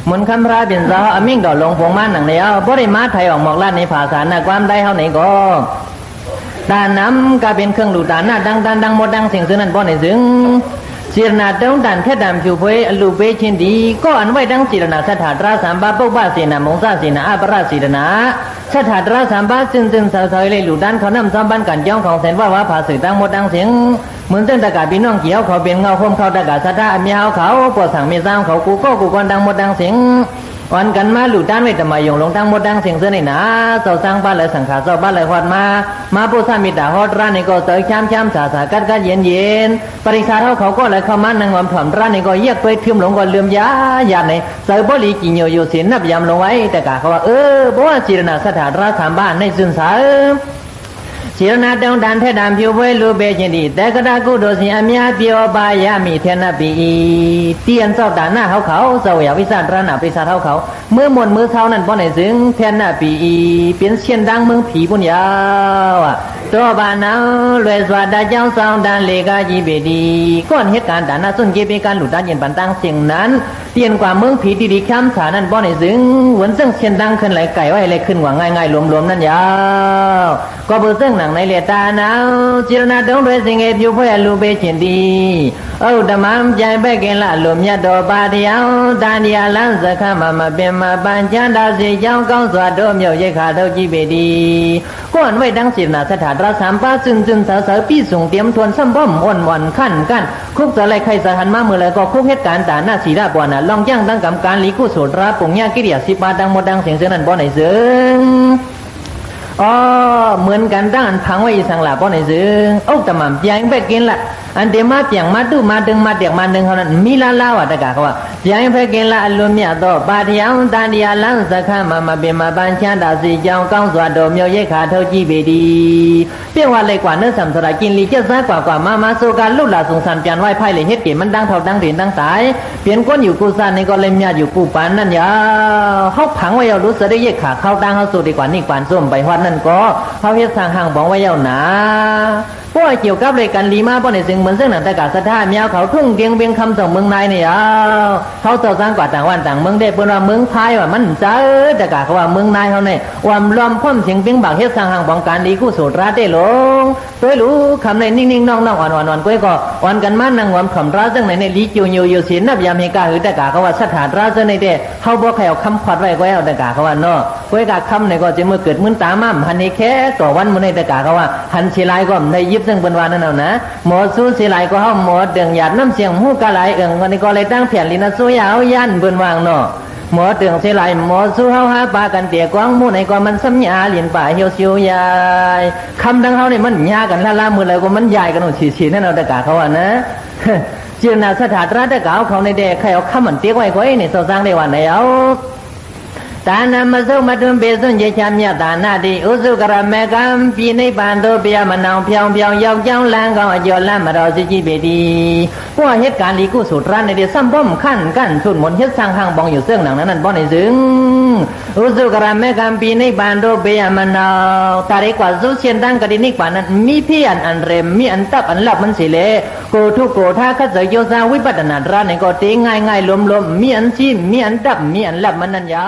มุนคำราเป็นสาวมิ่งดอกลงพวงมาหนังเดียวพอได้มาไทยออกหมอกลาดในภาษาหน้าความได้เท่าไหนก็ตาน้ำก็เป็นเครื่องดูตาหน้าดังหมดดังเสียงซึ่งนั้นบ่ในซึ่งเสียนาดงดันแค่ดำผิวเพยลูเปชินดีก็อันไว้ดังศีรณาสถาตราสามบาปกบ้าเสนามงซาเสนาอาปราศีรณาสถาตราสามบาซึ่งสาวๆเลยหลุดด้านเขานำซ้ำบ้านกันย่องของแสนว่าภาษาดังหมดดังเสียงเหมือนเส้นตะกาพี่น้องเกี่ยวเขาเป็นเงาคมเขาตะกาสะท่าเมียวเขาปวดสั่งเมียซ้ำเขากูก่อนดังหมดดังเสียงวันกันมาหลุดด้านไว้แต่มาหยงลงทั้งหมดดังเสียงเสื้อในหนาเสาสร้างบ้านเลยสังขารเสาบ้านเลยหอดมาผู้สามีตาหอดร้านในก็เตยช้ำสากัดเย็นปริชาเขาก็เลยเข้ามานั่งความถ่อมร้านในก็เยียกไปทึมหลงก็เลื่อมยาหยาดในเสยบลีกินอยู่เสียนนับยำลงไว้แต่กาเขาว่าบอกว่าจีรณาสถานราชบ้านในซึนสาเสียนาดงดันเทดามผิวเวลูเบจินดีแต่กระดากูโดสิอามีอาเปียวบายามีเทนาปีเตียนเศร้าด่านหน้าเขาเศร้าอยากวิสานร้านหน้าวิสานเขาเมื่อหมดมือเท่านั้นป้อนไหนซึ่งเทนาปีเป็นเชียนดังเมืองผีปุ่นยาวตัวบ้านเอาลอยสวัสดาเจ้าสาวดันเลกาจีเบดีก้อนเหตุการณ์ด่านหน้าส่วนเก็บการหลุดด้านเย็นปันตั้งเสียงนั้นเตียนกว่าเมืองผีดีๆข้ามสานั้นป้อนไหนซึ่งเหมือนซึ่งเชียนดังขึ้นไหลไก่ไว้ไหลขึ้นหวังง่ายๆรวมๆนั่นยาวก็เบอร์ซึ่งหนังในเลตาหนาวจิรณาดงด้วยสิ่งเอผิวเพื่อลูเบจินดีธรรมะใจเบกินละลมยัดดอกบาดยาวดานยาลันสักมาเป็นมาปัญจดาสีเจ้าก้าวสวัสดิ์เมียวเยขาเท่าจีเบดีก้อนไว้ดังศิลนาสถานราสามป้าซึ่งสาวพี่ส่งเตรียมทวนซ้ำบ่มวันขั้นกันคุกสลายใครสหันมาเมื่อไรก็คุกเหตุการณ์ตาหน้าสีดาบวนาลองย่างตั้งกรรมการลีกุศลราปุงยากิริยาสิบาดังหมดดังเสียงนั้นบ่ไหนเสืองเหมือนกันด้านพังไว้สังหลาป้อนในซึ่งแต่มันเปียงไปกินละอันเดียมาเปียงมาดูมาดึงมาเดียกมาดึงเขานั้นมีลาว่ะตะกาเขาว่าเปียงไปกินละอารมณ์เนี่ยต่อบาดยาวตาเดียลังสักมาเป็นมาบัญชาดาสีเจ้าก้าวสวัสดิ์เมียวเยขาเท่าจีเบดีเปียงว่าเลยกว่าเนื้อสัมสระกินลีเจ้าซ้ายกว่ามาโซการลุกหลาสงสารเปียนไหวไพ่เลยเฮ็ดเกมันดังเท่าดังเด่นดังสายเปลี่ยนก้นอยู่กูซานในก็เลยมีอยู่กูปานนั่นยาเขาผังไว้เอารู้สึกได้เยกขาเข้าดังเขาสูดดีกว่านี่ปานส้มไปฮอดนั่นก็เขาเฮ็ดสร้างห่างบอกไว้ยาวหนาพวกเกี่ยวกับเลยกันลีมาป้อนในสิ่งเหมือนซึ่งหนังตะกาสะท่าเมียวเขาทุ่งเตียงเบียงคำส่งเมืองในเนี่ยเขาเจ้าสร้างกว่าต่างวันต่างเมืองได้เปิ้นว่าเมืองไทยว่ามันเจอตะกาเขาว่าเมืองในเขาเนี่ยความล้อมความเสียงเปียงบากเฮ็ดสร้างห่างของการดีกู้สูตรราเต้ลงตัวรู้คำในนิ่งๆน้องๆอ่อนๆก้อยก็อ่อนกันมานั่งความคำราซึ่งในลีจิวอยู่ศีลนับยามเฮกาหือตะกาเขาว่าสถานราซึ่งในเด้เขาบ่ใครเอาคำขวัดไว้ก้อยเอาตะกาเขาว่าเนาะก้อยกะคำในก็จะมือเกิดมื้อตาม่ำหันในแค่ต่อวันมื้อในตะกาเขาว่าหันสิลายก็ได้ยิบซึ่งเป็นวานั่นเอานะหมอสู้สิลายก็เฮาหมอเดืองหยาดน้ำเสียงหูกะไหลวันนี้ก็เลยตั้งแผ่นลินสู้ยาวยันเพิ่นวางเนาะหมอเดืองสิลายหมอสู้เฮาหาปลากันเตี่ยกวางหมู่ไหนก็มันสัญญาเลียนป่าเหี่ยวซิวยายคำดังเฮานี่มันยากันละมื้อแล้วก็มันยายกันฉีๆนั่นเอาตะกาเขาว่านะเจอหน้าสถานราตะกาเขาในแดกใครเอาคำมันเตี้ยไว้ก็นี่สร้างได้ว่าไหนเอาตานามาสุมาตุเบสุนเยชามยตานาดิอุสุกระเมกัมปีนิปานโตเปียมะนาวเพียงยาวจังลังก็อจอลามารอสิจิเบดีพวกเหตุการณ์ลีกุสุตรันในเดซ้ำบ่มขั้นกันสุดหมดเฮ็ดสร้างห่างบ้องอยู่เสื่องหนังนั้นบ่ในซึ่งอุสุกระเมกัมปีนิปานโตเปียมะนาวตาเรกว่าสุเชียนดังกะดินิปานั้นมีเพียนอันเรมมีอันตับอันลับมันสิเลโกทุโกธาคัจโยสาวิปัตตนาราในก็เตง่ายๆลมๆมีอันชิมมีอันตับมีอันลับมันนั่นยา